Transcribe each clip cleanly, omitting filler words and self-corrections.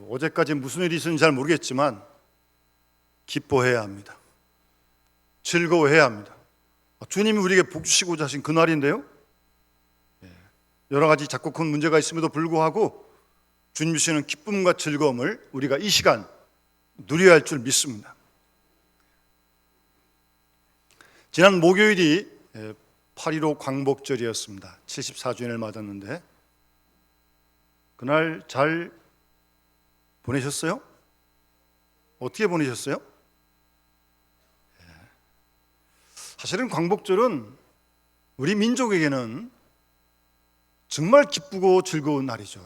어제까지 무슨 일이 있었는지 잘 모르겠지만 기뻐해야 합니다. 즐거워해야 합니다. 주님이 우리에게 복 주시고자 하신 그날인데요, 여러 가지 작고 큰 문제가 있음에도 불구하고 주님 주시는 기쁨과 즐거움을 우리가 이 시간 누려야 할 줄 믿습니다. 지난 목요일이 8.15 광복절이었습니다. 74주년을 맞았는데 그날 잘 보내셨어요? 어떻게 보내셨어요? 사실은 광복절은 우리 민족에게는 정말 기쁘고 즐거운 날이죠.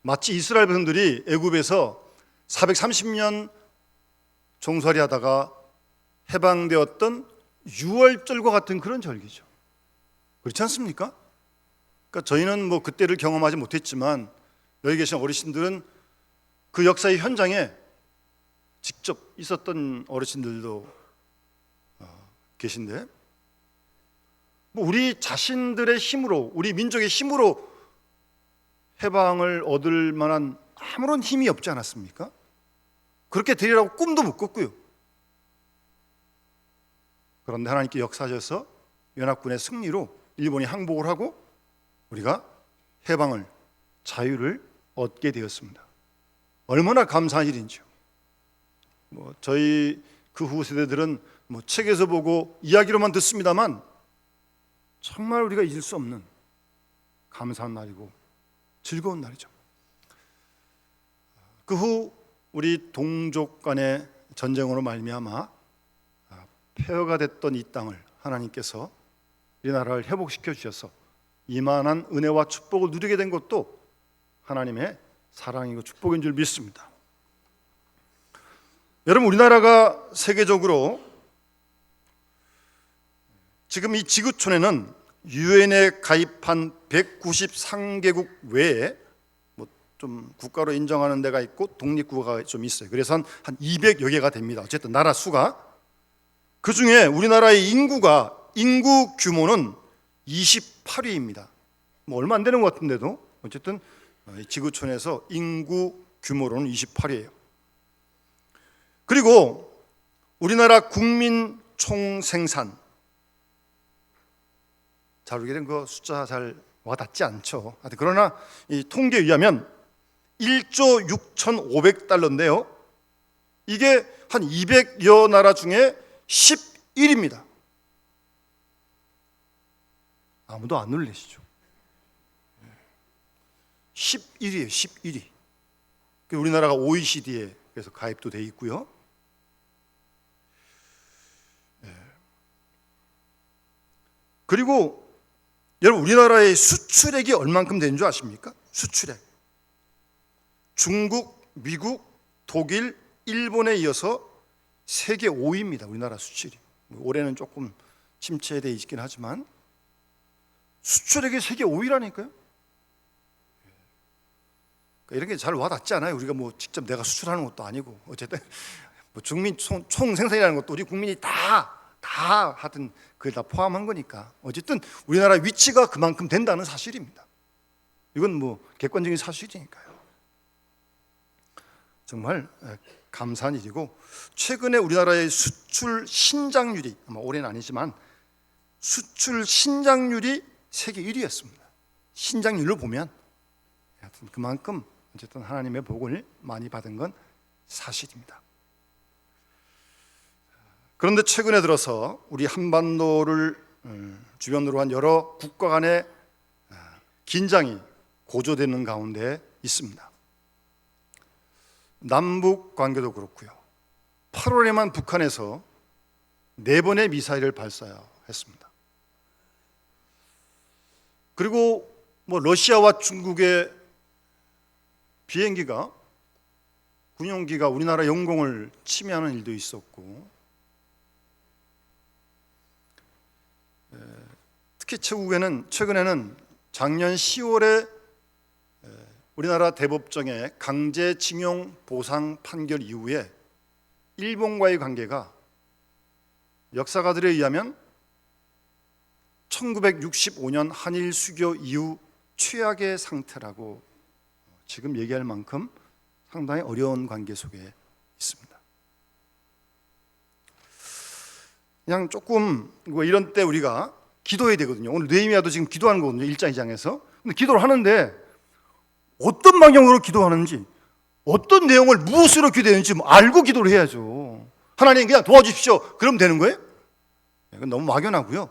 마치 이스라엘 백성들이 애굽에서 430년 종살이 하다가 해방되었던 유월절과 같은 그런 절기죠. 그렇지 않습니까? 그러니까 저희는 뭐 그때를 경험하지 못했지만 여기 계신 어르신들은 그 역사의 현장에 직접 있었던 어르신들도 계신데, 뭐 우리 자신들의 힘으로, 우리 민족의 힘으로 해방을 얻을 만한 아무런 힘이 없지 않았습니까? 그렇게 되리라고 꿈도 못 꿨고요. 그런데 하나님께 역사하셔서 연합군의 승리로 일본이 항복을 하고 우리가 해방을, 자유를 얻게 되었습니다. 얼마나 감사한 일인지요. 뭐 저희 그 후 세대들은 뭐 책에서 보고 이야기로만 듣습니다만 정말 우리가 잊을 수 없는 감사한 날이고 즐거운 날이죠. 그 후 우리 동족 간의 전쟁으로 말미암아 폐허가 됐던 이 땅을 하나님께서 이 나라를 회복시켜 주셔서 이만한 은혜와 축복을 누리게 된 것도 하나님의 사랑이고 축복인 줄 믿습니다. 여러분, 우리나라가 세계적으로 지금 이 지구촌에는 유엔에 가입한 193개국 외에 뭐 좀 국가로 인정하는 데가 있고 독립국가가 좀 있어요. 그래서 한 200여 개가 됩니다. 어쨌든 나라 수가. 그 중에 우리나라의 인구 규모는 28위입니다. 뭐 얼마 안 되는 것 같은데도 어쨌든 지구촌에서 인구 규모로는 28위예요. 그리고 우리나라 국민 총생산, 잘 모르겠는 그 숫자 잘 와닿지 않죠. 그러나 이 통계에 의하면 1조 6,500달러인데요, 이게 한 200여 나라 중에 11위입니다. 아무도 안 놀라시죠? 11위예요. 11위. 우리나라가 OECD에 그래서 가입도 돼 있고요. 그리고 여러분, 우리나라의 수출액이 얼만큼 되는 줄 아십니까? 수출액. 중국, 미국, 독일, 일본에 이어서 세계 5위입니다. 우리나라 수출이. 올해는 조금 침체돼 있긴 하지만 수출액이 세계 5위라니까요. 이런 게 잘 와닿지 않아요. 우리가 뭐 직접 내가 수출하는 것도 아니고 어쨌든 뭐 국민 총생산이라는 것도 우리 국민이 다 하든 그게 다 포함한 거니까 어쨌든 우리나라 위치가 그만큼 된다는 사실입니다. 이건 뭐 객관적인 사실이니까요. 정말 감사한 일이고, 최근에 우리나라의 수출 신장률이, 아마 올해는 아니지만 수출 신장률이 세계 1위였습니다. 신장률로 보면 하여튼 그만큼 어쨌든 하나님의 복을 많이 받은 건 사실입니다. 그런데 최근에 들어서 우리 한반도를 주변으로 한 여러 국가 간의 긴장이 고조되는 가운데 있습니다. 남북 관계도 그렇고요. 8월에만 북한에서 4번의 미사일을 발사했습니다. 그리고 뭐 러시아와 중국의 비행기가, 군용기가 우리나라 영공을 침해하는 일도 있었고, 특히 최근에는 작년 10월에 우리나라 대법정의 강제징용 보상 판결 이후에 일본과의 관계가 역사가들에 의하면 1965년 한일 수교 이후 최악의 상태라고 지금 얘기할 만큼 상당히 어려운 관계 속에 있습니다. 그냥 조금 이런 때 우리가 기도해야 되거든요. 오늘 느헤미야도 지금 기도하는 거거든요. 1장 2장에서. 근데 기도를 하는데 어떤 방향으로 기도하는지, 어떤 내용을 무엇으로 기도했는지 알고 기도를 해야죠. 하나님 그냥 도와주십시오. 그러면 되는 거예요? 이건 너무 막연하고요.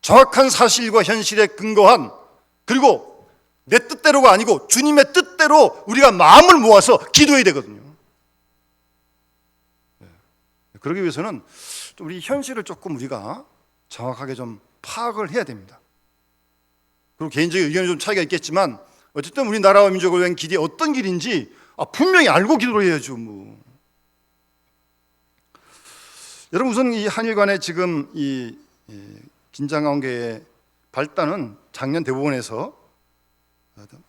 정확한 사실과 현실에 근거한, 그리고 내 뜻대로가 아니고 주님의 뜻대로 우리가 마음을 모아서 기도해야 되거든요. 그러기 위해서는 우리 현실을 조금 우리가 정확하게 좀 파악을 해야 됩니다. 그리고 개인적인 의견이 좀 차이가 있겠지만 어쨌든 우리나라와 민족을 위한 길이 어떤 길인지 분명히 알고 기도를 해야죠. 여러분, 우선 이 한일 간의 지금 이 긴장 관계의 발단은 작년 대법원에서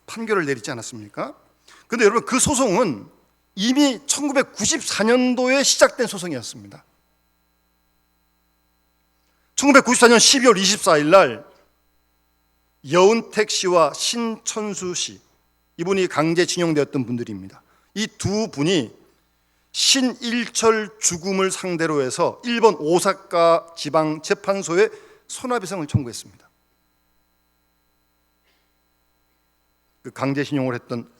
판결을 내리지 않았습니까? 그런데 여러분, 그 소송은 이미 1994년도에 시작된 소송이었습니다. 1994년 12월 24일 날 여운택 씨와 신천수 씨, 이분이 강제징용되었던 분들입니다. 이 두 분이 신일철 죽음을 상대로 해서 일본 오사카 지방재판소에 손해배상을 청구했습니다. 그 강제징용을 했던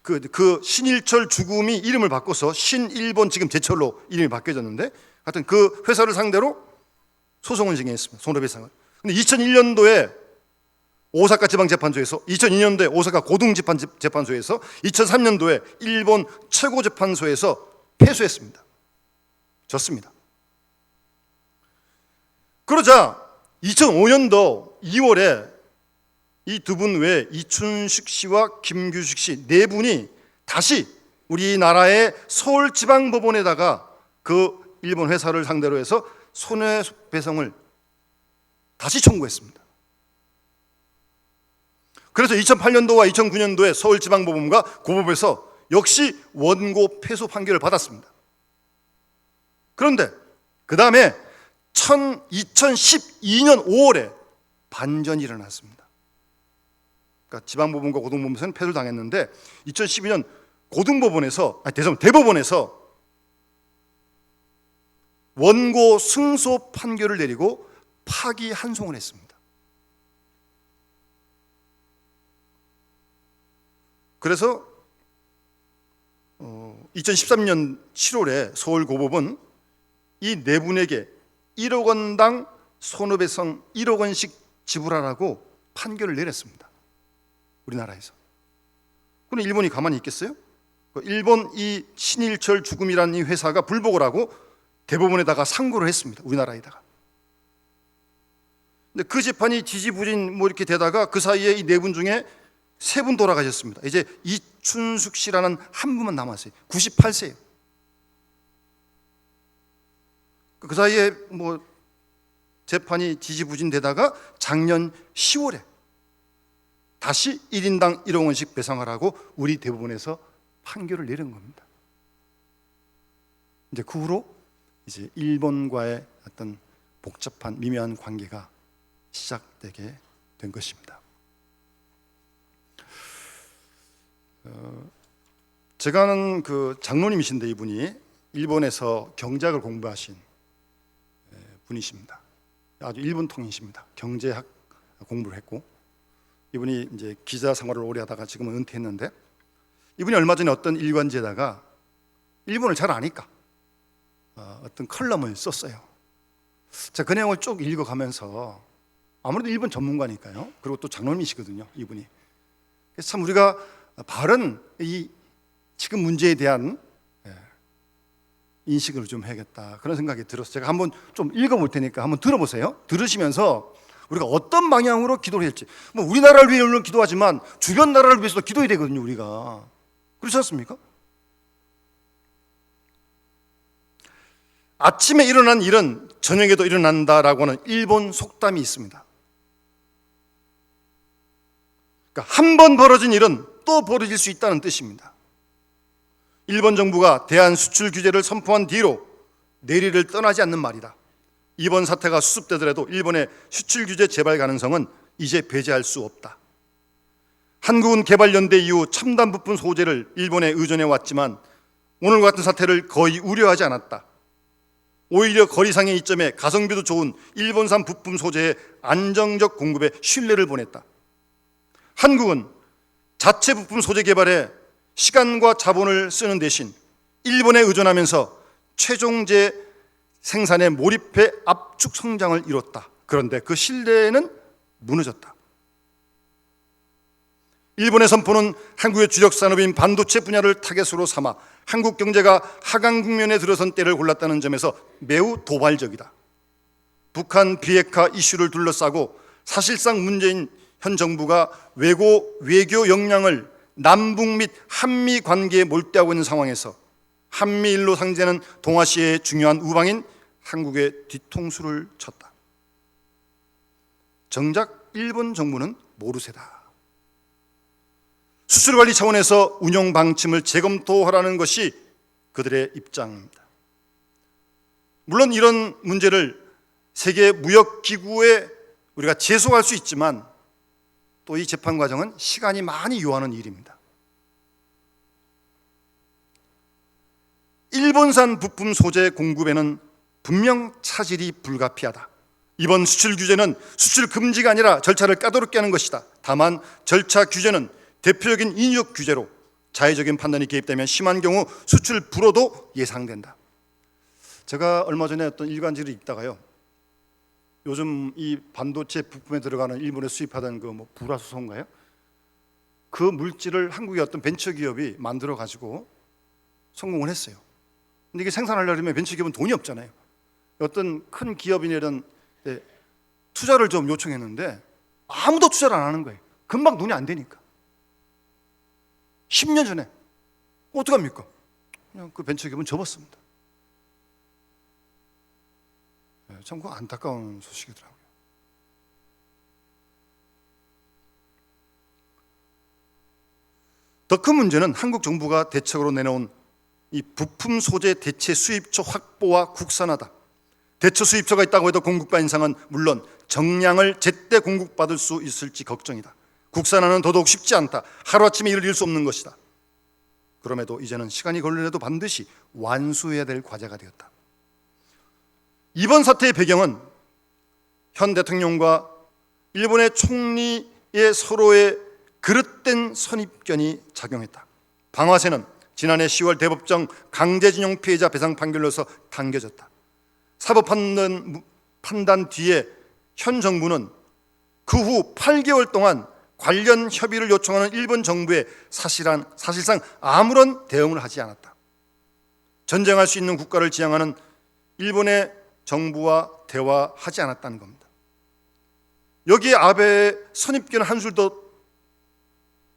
그 신일철 죽음이 이름을 바꿔서 신일본 지금 제철로 이름이 바뀌어졌는데, 하여튼 그 회사를 상대로 소송을 진행했습니다. 손해배상을. 근데 2001년도에 오사카 지방재판소에서, 2002년도에 오사카 고등재판소에서, 2003년도에 일본 최고재판소에서 패소했습니다. 졌습니다. 그러자 2005년도 2월에 이 두 분 외에 이춘식 씨와 김규식 씨 네 분이 다시 우리나라의 서울지방법원에다가 그 일본 회사를 상대로 해서 손해배상을 다시 청구했습니다. 그래서 2008년도와 2009년도에 서울지방법원과 고법에서 역시 원고 패소 판결을 받았습니다. 그런데 그 다음에 2012년 5월에 반전이 일어났습니다. 그러니까 지방법원과 고등법원에서는 패소를 당했는데 2012년 대법원에서 원고 승소 판결을 내리고 파기환송을 했습니다. 그래서 2013년 7월에 서울고법은 이 네 분에게 1억 원당 손해배상 1억 원씩 지불하라고 판결을 내렸습니다. 우리나라에서. 그럼 일본이 가만히 있겠어요? 일본 이 신일철 죽음이라는 이 회사가 불복을 하고 대법원에다가 상고를 했습니다. 우리나라에다가. 근데 그 재판이 지지부진 이렇게 되다가 그 사이에 이 네 분 중에 세 분 돌아가셨습니다. 이제 이춘숙 씨라는 한 분만 남았어요. 98세예요. 그 사이에 재판이 지지부진되다가 작년 10월에 다시 1인당 1억 원씩 배상하라고 우리 대법원에서 판결을 내린 겁니다. 이제 그 후로 이제 일본과의 어떤 복잡한 미묘한 관계가 시작되게 된 것입니다. 제가 아는 그 장로님이신데 이분이 일본에서 경제학을 공부하신 분이십니다. 아주 일본 통이십니다. 경제학 공부를 했고, 이분이 이제 기자 생활을 오래 하다가 지금은 은퇴했는데, 이분이 얼마 전에 어떤 일간지에다가 일본을 잘 아니까 어떤 컬럼을 썼어요. 제가 그 내용을 쭉 읽어가면서, 아무래도 일본 전문가니까요. 그리고 또 장로님이시거든요, 이분이. 그래서 참 우리가 바른 이 지금 문제에 대한 인식을 좀 해야겠다, 그런 생각이 들어서 제가 한번 좀 읽어볼 테니까 한번 들어보세요. 들으시면서 우리가 어떤 방향으로 기도를 해야 할지. 우리나라를 위해 물론 기도하지만 주변 나라를 위해서도 기도해야 되거든요, 우리가. 그렇지 않습니까? 아침에 일어난 일은 저녁에도 일어난다라고 하는 일본 속담이 있습니다. 그러니까 한 번 벌어진 일은 또 벌어질 수 있다는 뜻입니다. 일본 정부가 대한 수출 규제를 선포한 뒤로 내리를 떠나지 않는 말이다. 이번 사태가 수습되더라도 일본의 수출 규제 재발 가능성은 이제 배제할 수 없다. 한국은 개발연대 이후 첨단 부품 소재를 일본에 의존해 왔지만 오늘과 같은 사태를 거의 우려하지 않았다. 오히려 거리상의 이점에 가성비도 좋은 일본산 부품 소재의 안정적 공급에 신뢰를 보냈다. 한국은 자체 부품 소재 개발에 시간과 자본을 쓰는 대신 일본에 의존하면서 최종재 생산에 몰입해 압축 성장을 이뤘다. 그런데 그 신뢰는 무너졌다. 일본의 선포는 한국의 주력 산업인 반도체 분야를 타겟으로 삼아 한국 경제가 하강 국면에 들어선 때를 골랐다는 점에서 매우 도발적이다. 북한 비핵화 이슈를 둘러싸고 사실상 문재인 현 정부가 외교 역량을 남북 및 한미 관계에 몰두하고 있는 상황에서 한미일로 상징되는 동아시아의 중요한 우방인 한국의 뒤통수를 쳤다. 정작 일본 정부는 모르쇠다. 수출관리 차원에서 운영 방침을 재검토하라는 것이 그들의 입장입니다. 물론 이런 문제를 세계무역기구에 우리가 제소할 수 있지만 또 이 재판 과정은 시간이 많이 요하는 일입니다. 일본산 부품 소재 공급에는 분명 차질이 불가피하다. 이번 수출 규제는 수출 금지가 아니라 절차를 까다롭게 하는 것이다. 다만 절차 규제는 대표적인 인력 규제로 자의적인 판단이 개입되면 심한 경우 수출 불허도 예상된다. 제가 얼마 전에 어떤 일간지를 읽다가요, 요즘 이 반도체 부품에 들어가는 일본에 수입하던 그 불화수소인가요? 그 물질을 한국의 어떤 벤처 기업이 만들어 가지고 성공을 했어요. 근데 이게 생산하려면 벤처 기업은 돈이 없잖아요. 어떤 큰 기업이나 이런 투자를 좀 요청했는데 아무도 투자를 안 하는 거예요. 금방 돈이 안 되니까. 10년 전에 어떡합니까? 그냥 그 벤처 기업은 접었습니다. 참 그 안타까운 소식이더라고요. 더 큰 문제는 한국 정부가 대책으로 내놓은 이 부품 소재 대체 수입처 확보와 국산화다. 대체 수입처가 있다고 해도 공급과 인상은 물론 정량을 제때 공급받을 수 있을지 걱정이다. 국산화는 더더욱 쉽지 않다. 하루아침에 이를 수 없는 것이다. 그럼에도 이제는 시간이 걸리더라도 반드시 완수해야 될 과제가 되었다. 이번 사태의 배경은 현 대통령과 일본의 총리의 서로의 그릇된 선입견이 작용했다. 방화세는 지난해 10월 대법정 강제징용 피해자 배상 판결로서 당겨졌다. 사법 판단 뒤에 현 정부는 그 후 8개월 동안 관련 협의를 요청하는 일본 정부에 사실상 아무런 대응을 하지 않았다. 전쟁할 수 있는 국가를 지향하는 일본의 정부와 대화하지 않았다는 겁니다. 여기에 아베의 선입견은 한술 더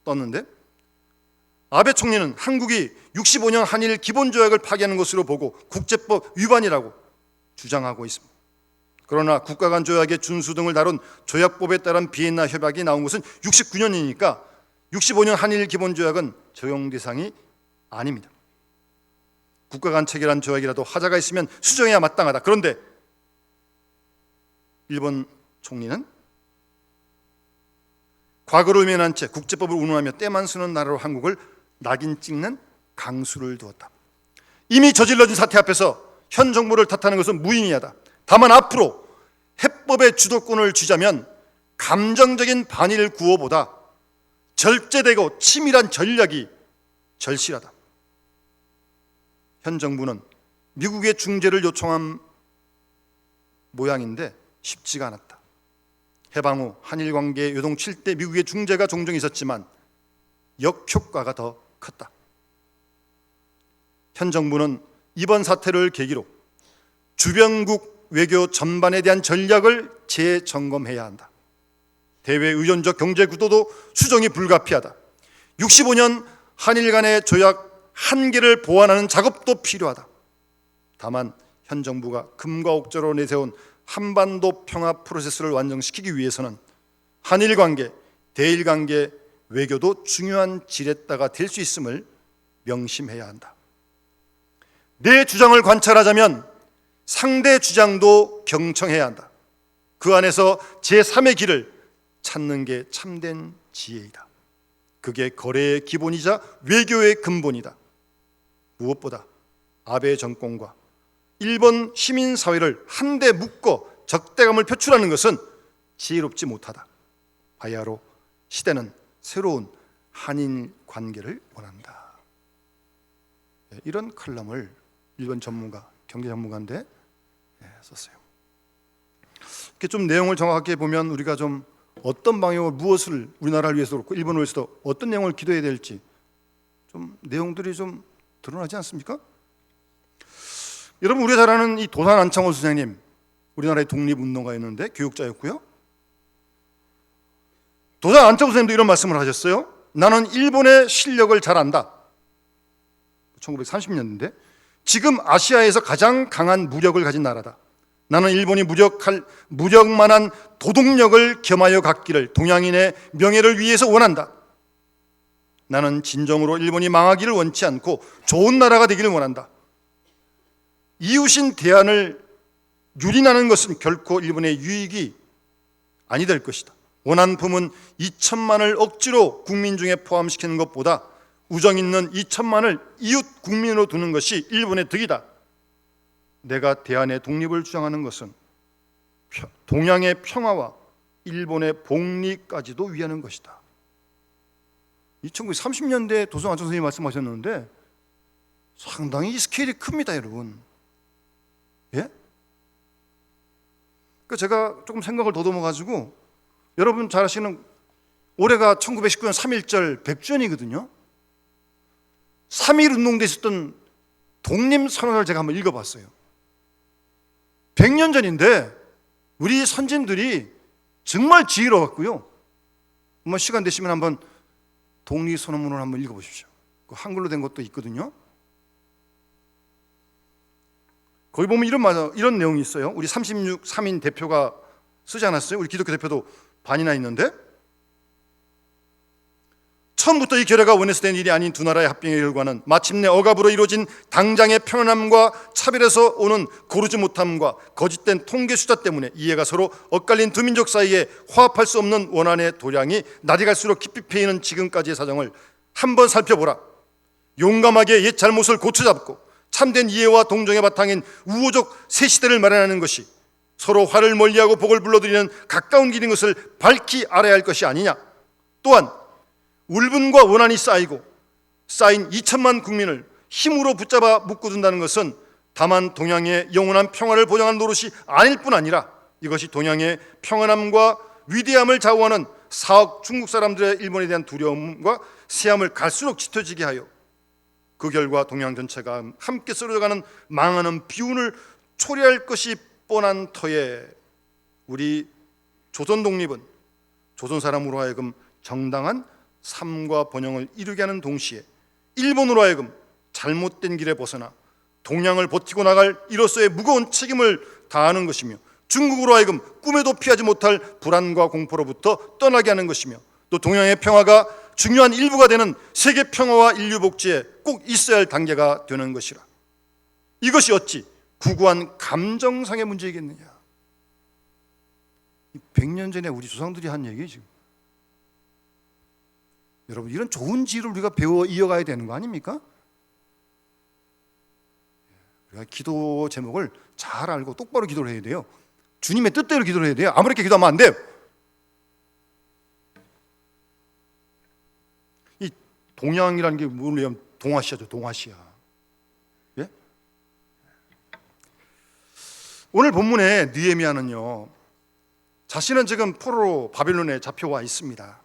떴는데, 아베 총리는 한국이 65년 한일 기본조약을 파기하는 것으로 보고 국제법 위반이라고 주장하고 있습니다. 그러나 국가 간 조약의 준수 등을 다룬 조약법에 따른 비엔나 협약이 나온 것은 69년이니까 65년 한일 기본조약은 적용 대상이 아닙니다. 국가 간 체결한 조약이라도 하자가 있으면 수정해야 마땅하다. 그런데 일본 총리는 과거를 외면한 채 국제법을 운운하며 때만 쓰는 나라로 한국을 낙인 찍는 강수를 두었다. 이미 저질러진 사태 앞에서 현 정부를 탓하는 것은 무의미하다. 다만 앞으로 해법의 주도권을 쥐자면 감정적인 반일 구호보다 절제되고 치밀한 전략이 절실하다. 현 정부는 미국의 중재를 요청한 모양인데 쉽지가 않았다. 해방 후 한일 관계에 요동칠 때 미국의 중재가 종종 있었지만 역효과가 더 컸다. 현 정부는 이번 사태를 계기로 주변국 외교 전반에 대한 전략을 재점검해야 한다. 대외 의존적 경제 구도도 수정이 불가피하다. 65년 한일 간의 조약 한계를 보완하는 작업도 필요하다. 다만 현 정부가 금과 옥조로 내세운 한반도 평화 프로세스를 완성시키기 위해서는 한일 관계, 대일 관계, 외교도 중요한 지렛대가 될 수 있음을 명심해야 한다. 내 주장을 관찰하자면 상대 주장도 경청해야 한다. 그 안에서 제3의 길을 찾는 게 참된 지혜이다. 그게 거래의 기본이자 외교의 근본이다. 무엇보다 아베 정권과 일본 시민사회를 한데 묶어 적대감을 표출하는 것은 지혜롭지 못하다. 바야흐로 시대는 새로운 한일 관계를 원한다. 이런 칼럼을 일본 전문가, 경제 전문가인데 썼어요. 이렇게 좀 내용을 정확하게 보면 우리가 좀 어떤 방향으로 무엇을 우리나라를 위해서 그렇고 일본을 위해서도 어떤 내용을 기도해야 될지 좀 내용들이 좀 드러나지 않습니까? 여러분, 우리가 잘 아는 이 도산 안창호 선생님, 우리나라의 독립운동가였는데 교육자였고요. 도산 안창호 선생님도 이런 말씀을 하셨어요. 나는 일본의 실력을 잘 안다. 1930년대인데 지금 아시아에서 가장 강한 무력을 가진 나라다. 나는 일본이 무력만한 도덕력을 겸하여 갖기를 동양인의 명예를 위해서 원한다. 나는 진정으로 일본이 망하기를 원치 않고 좋은 나라가 되기를 원한다. 이웃인 대안을 유린하는 것은 결코 일본의 유익이 아니 될 것이다. 원한품은 2천만을 억지로 국민 중에 포함시키는 것보다 우정 있는 2천만을 이웃 국민으로 두는 것이 일본의 득이다. 내가 대안의 독립을 주장하는 것은 동양의 평화와 일본의 복리까지도 위하는 것이다. 1930년대에 도산 안창호 선생님이 말씀하셨는데 상당히 스케일이 큽니다, 여러분. 예? 그러니까 제가 조금 생각을 더듬어 가지고 여러분 잘 아시는 올해가 1919년 3.1절 100주년이거든요. 3.1 운동대 있었던 독립선언을 제가 한번 읽어봤어요. 100년 전인데 우리 선진들이 정말 지혜로웠고요. 시간 되시면 한번 독립선언문을 한번 읽어보십시오. 한글로 된 것도 있거든요. 거기 보면 이런 내용이 있어요. 우리 36 3인 대표가 쓰지 않았어요? 우리 기독교 대표도 반이나 있는데 처음부터 이 결의가 원해서 된 일이 아닌 두 나라의 합병의 결과는 마침내 억압으로 이루어진 당장의 편안함과 차별에서 오는 고르지 못함과 거짓된 통계 숫자 때문에 이해가 서로 엇갈린 두 민족 사이에 화합할 수 없는 원한의 도량이 날이 갈수록 깊이 패이는 지금까지의 사정을 한번 살펴보라. 용감하게 옛 잘못을 고쳐잡고 참된 이해와 동정의 바탕인 우호적 새 시대를 마련하는 것이 서로 화를 멀리하고 복을 불러들이는 가까운 길인 것을 밝히 알아야 할 것이 아니냐. 또한 울분과 원한이 쌓인 2천만 국민을 힘으로 붙잡아 묶어둔다는 것은 다만 동양의 영원한 평화를 보장하는 노릇이 아닐 뿐 아니라 이것이 동양의 평안함과 위대함을 좌우하는 4억 중국 사람들의 일본에 대한 두려움과 세함을 갈수록 짙어지게 하여 그 결과 동양 전체가 함께 쓰러져가는 망하는 비운을 초래할 것이 뻔한 터에 우리 조선 독립은 조선 사람으로 하여금 정당한 삶과 번영을 이루게 하는 동시에 일본으로 하여금 잘못된 길에 벗어나 동양을 버티고 나갈 이로서의 무거운 책임을 다하는 것이며 중국으로 하여금 꿈에도 피하지 못할 불안과 공포로부터 떠나게 하는 것이며 또 동양의 평화가 중요한 일부가 되는 세계 평화와 인류 복지에 꼭 있어야 할 단계가 되는 것이라. 이것이 어찌 구구한 감정상의 문제이겠느냐. 100년 전에 우리 조상들이 한 얘기예요 지금. 여러분, 이런 좋은 지혜를 우리가 배워 이어가야 되는 거 아닙니까? 우리가 기도 제목을 잘 알고 똑바로 기도를 해야 돼요. 주님의 뜻대로 기도를 해야 돼요. 아무렇게 기도하면 안 돼요. 이 동양이라는 게 뭐냐면 동아시아죠. 동아시아. 예? 오늘 본문에 느헤미야는요, 자신은 지금 포로로 바빌론에 잡혀와 있습니다.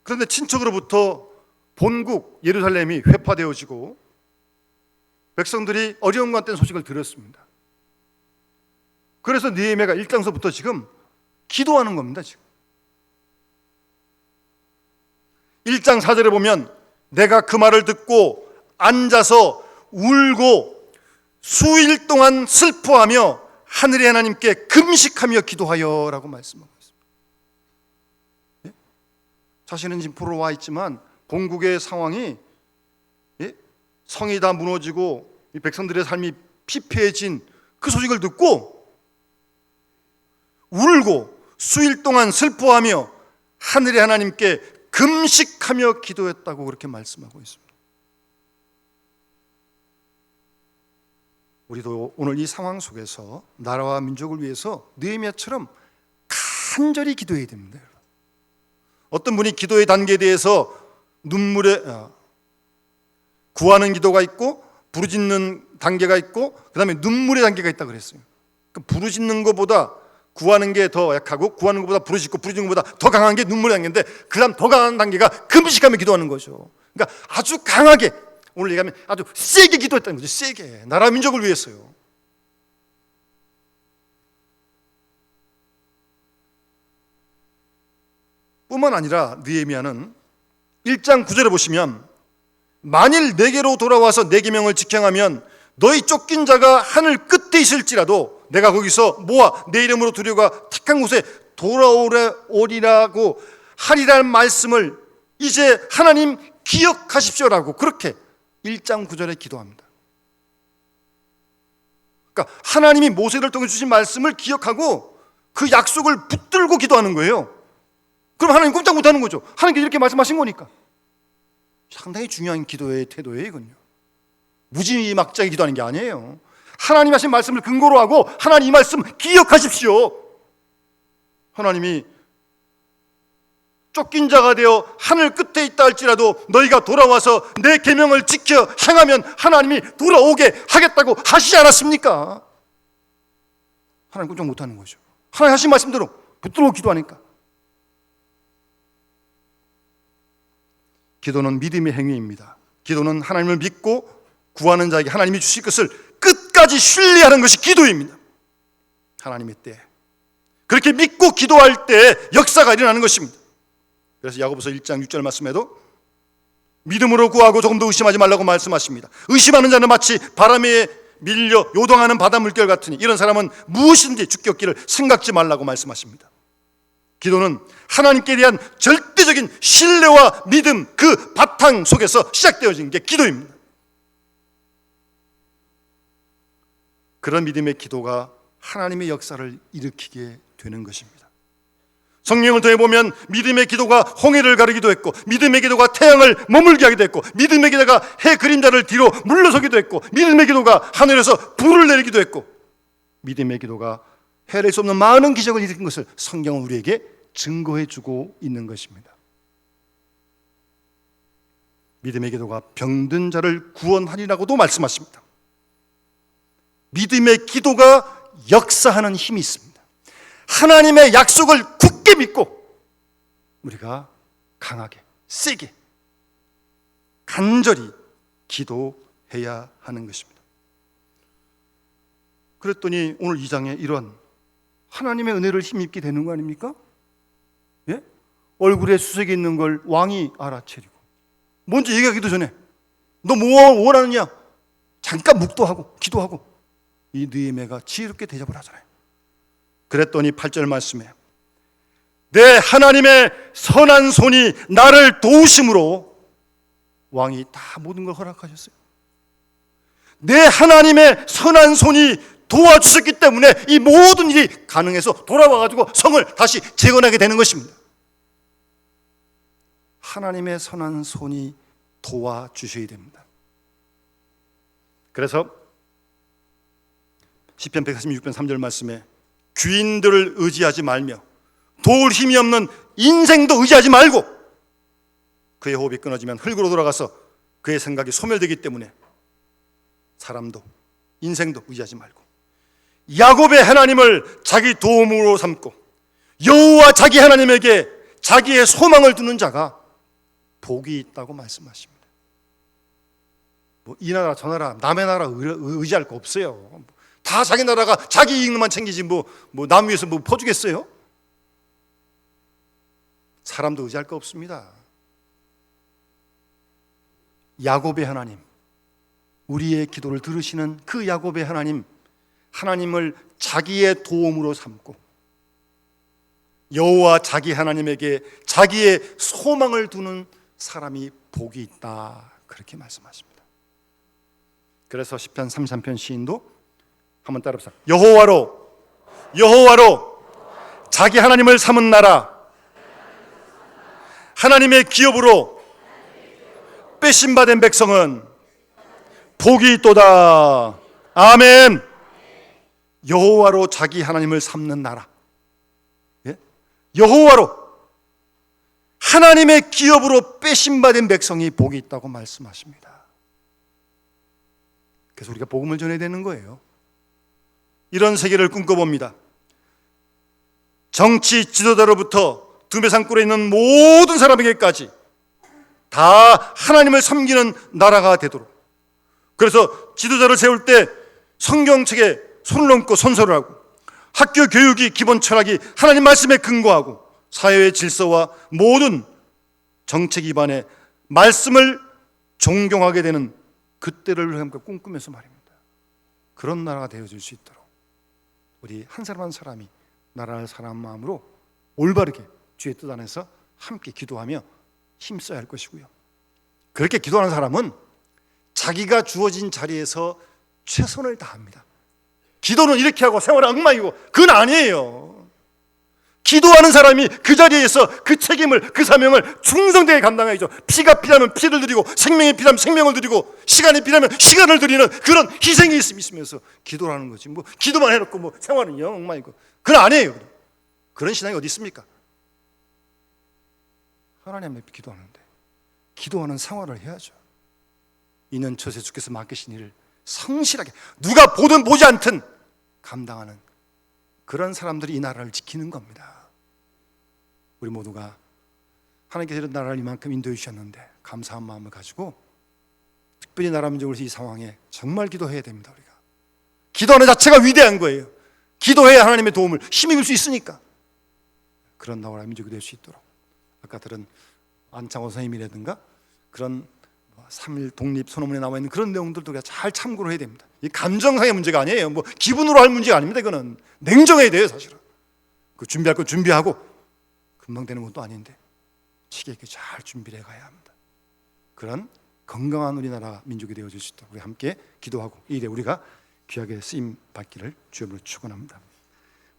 그런데 친척으로부터 본국 예루살렘이 회파되어지고 백성들이 어려움과 같은 소식을 들었습니다. 그래서 느헤미야가 1장서부터 지금 기도하는 겁니다. 지금 1장 4절에 보면 내가 그 말을 듣고 앉아서 울고 수일 동안 슬퍼하며 하늘의 하나님께 금식하며 기도하여 라고 말씀하고 있습니다. 예? 자신은 지금 포로로 와 있지만 본국의 상황이, 예? 성이 다 무너지고 이 백성들의 삶이 피폐해진 그 소식을 듣고 울고 수일 동안 슬퍼하며 하늘의 하나님께 금식하며 기도했다고 그렇게 말씀하고 있습니다. 우리도 오늘 이 상황 속에서 나라와 민족을 위해서 느헤미야처럼 간절히 기도해야 됩니다. 어떤 분이 기도의 단계에 대해서 눈물에 구하는 기도가 있고 부르짖는 단계가 있고 그 다음에 눈물의 단계가 있다고 그랬어요. 부르짖는 것보다 구하는 게 더 약하고 구하는 것보다 부르짖는 것보다 더 강한 게 눈물의 단계인데 그 다음 더 강한 단계가 금식하며 기도하는 거죠. 그러니까 아주 강하게, 오늘 얘기하면 아주 세게 기도했다는 거죠. 세게, 나라 민족을 위해서요. 뿐만 아니라 느헤미야는 1장 9절에 보시면 만일 내게로 돌아와서 내 계명을 지켜하면 너희 쫓긴 자가 하늘 끝에 있을지라도 내가 거기서 모아 내 이름으로 두려가 택한 곳에 돌아오리라고 하리라는 말씀을 이제 하나님 기억하십시오라고 그렇게 1장 9절에 기도합니다. 그러니까 하나님이 모세를 통해 주신 말씀을 기억하고 그 약속을 붙들고 기도하는 거예요. 그럼 하나님 꼼짝 못하는 거죠. 하나님께서 이렇게 말씀하신 거니까. 상당히 중요한 기도의 태도예요, 이건요. 무지막지하게 기도하는 게 아니에요. 하나님 하신 말씀을 근거로 하고 하나님 이 말씀 기억하십시오. 하나님이 쫓긴 자가 되어 하늘 끝에 있다 할지라도 너희가 돌아와서 내 계명을 지켜 행하면 하나님이 돌아오게 하겠다고 하시지 않았습니까? 하나님 꼼짝 못하는 거죠. 하나님 하신 말씀대로 붙들고 기도하니까. 기도는 믿음의 행위입니다. 기도는 하나님을 믿고 구하는 자에게 하나님이 주실 것을 끝까지 신뢰하는 것이 기도입니다. 하나님의 때 그렇게 믿고 기도할 때 역사가 일어나는 것입니다. 그래서 야고보서 1장 6절 말씀에도 믿음으로 구하고 조금 더 의심하지 말라고 말씀하십니다. 의심하는 자는 마치 바람에 밀려 요동하는 바다 물결 같으니 이런 사람은 무엇이든지 죽게 얻기를 생각지 말라고 말씀하십니다. 기도는 하나님께 대한 절대적인 신뢰와 믿음, 그 바탕 속에서 시작되어진 게 기도입니다. 그런 믿음의 기도가 하나님의 역사를 일으키게 되는 것입니다. 성경을 통해 보면 믿음의 기도가 홍해를 가르기도 했고, 믿음의 기도가 태양을 머물게 하기도 했고, 믿음의 기도가 해 그림자를 뒤로 물러서기도 했고, 믿음의 기도가 하늘에서 불을 내리기도 했고, 믿음의 기도가 헤아릴 수 없는 많은 기적을 일으킨 것을 성경은 우리에게 증거해 주고 있는 것입니다. 믿음의 기도가 병든 자를 구원하리라고도 말씀하십니다. 믿음의 기도가 역사하는 힘이 있습니다. 하나님의 약속을 굳게 믿고 우리가 강하게, 세게, 간절히 기도해야 하는 것입니다. 그랬더니 오늘 2장에 이런 하나님의 은혜를 힘입게 되는 거 아닙니까? 예? 얼굴에 수색이 있는 걸 왕이 알아채리고 먼저 얘기하기도 전에 너 뭐 원하느냐? 잠깐 묵도하고 기도하고 이 느헤미야가 지혜롭게 대접을 하잖아요. 그랬더니 8절 말씀에 내 하나님의 선한 손이 나를 도우심으로 왕이 다 모든 걸 허락하셨어요. 내 하나님의 선한 손이 도와주셨기 때문에 이 모든 일이 가능해서 돌아와가지고 성을 다시 재건하게 되는 것입니다. 하나님의 선한 손이 도와주셔야 됩니다. 그래서 시편 146편 3절 말씀에 귀인들을 의지하지 말며 도울 힘이 없는 인생도 의지하지 말고 그의 호흡이 끊어지면 흙으로 돌아가서 그의 생각이 소멸되기 때문에 사람도 인생도 의지하지 말고 야곱의 하나님을 자기 도움으로 삼고 여호와 자기 하나님에게 자기의 소망을 두는 자가 복이 있다고 말씀하십니다. 뭐 이 나라 저 나라 남의 나라 의지할 거 없어요. 다 자기 나라가 자기 이익만 챙기지 뭐 남 위해서 뭐 퍼주겠어요? 사람도 의지할 거 없습니다. 야곱의 하나님, 우리의 기도를 들으시는 그 야곱의 하나님, 하나님을 자기의 도움으로 삼고 여호와 자기 하나님에게 자기의 소망을 두는 사람이 복이 있다, 그렇게 말씀하십니다. 그래서 시편 33편 시인도 한번 따라합시다. 여호와로 자기 하나님을 삼은 나라, 하나님의 기업으로 빼심받은 백성은 복이 있도다. 아멘. 여호와로 자기 하나님을 삼는 나라, 예? 여호와로 하나님의 기업으로 빼심받은 백성이 복이 있다고 말씀하십니다. 그래서 우리가 복음을 전해야 되는 거예요. 이런 세계를 꿈꿔봅니다. 정치 지도자로부터 두메산골에 있는 모든 사람에게까지 다 하나님을 섬기는 나라가 되도록, 그래서 지도자를 세울 때 성경책에 손을 얹고 선서를 하고, 학교 교육이 기본 철학이 하나님 말씀에 근거하고, 사회의 질서와 모든 정책 기반의 말씀을 존경하게 되는 그때를 함께 꿈꾸면서 말입니다. 그런 나라가 되어질 수 있도록 우리 한 사람 한 사람이 나라를 사랑하는 마음으로 올바르게 주의 뜻 안에서 함께 기도하며 힘써야 할 것이고요. 그렇게 기도하는 사람은 자기가 주어진 자리에서 최선을 다합니다. 기도는 이렇게 하고 생활은 엉망이고, 그건 아니에요. 기도하는 사람이 그 자리에서 그 책임을, 그 사명을 충성되게 감당해야죠. 피가 필요하면 피를 드리고, 생명이 필요하면 생명을 드리고, 시간이 필요하면 시간을 드리는 그런 희생이 있으면서 기도를 하는 거지. 뭐 기도만 해놓고 뭐 생활은 영 엉망이고, 그건 아니에요. 그런 신앙이 어디 있습니까? 하나님 앞에 기도하는데 기도하는 생활을 해야죠. 이는 처세 주께서 맡기신 일을 성실하게, 누가 보든 보지 않든 감당하는 그런 사람들이 이 나라를 지키는 겁니다. 우리 모두가 하나님께서 이런 나라를 이만큼 인도해 주셨는데 감사한 마음을 가지고 특별히 나라 민족으로 이 상황에 정말 기도해야 됩니다. 우리가 기도하는 자체가 위대한 거예요. 기도해야 하나님의 도움을 힘입을 수 있으니까. 그런 나라 민족이 될 수 있도록, 아까 들은 안창호 선생님이라든가 그런 3.1 독립 선언문에 나와 있는 그런 내용들도 우리가 잘 참고를 해야 됩니다. 이 감정상의 문제가 아니에요. 뭐 기분으로 할 문제가 아닙니다. 이거는 냉정해야 돼요. 사실은 그 준비할 건 준비하고 금방 되는 것도 아닌데 치게 있게 잘 준비를 해가야 합니다. 그런 건강한 우리나라 민족이 되어질 수 있도록 우리 함께 기도하고 이 일에 우리가 귀하게 쓰임 받기를 주님으로 축원합니다.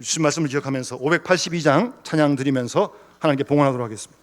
주신 말씀을 기억하면서 582장 찬양 드리면서 하나님께 봉헌하도록 하겠습니다.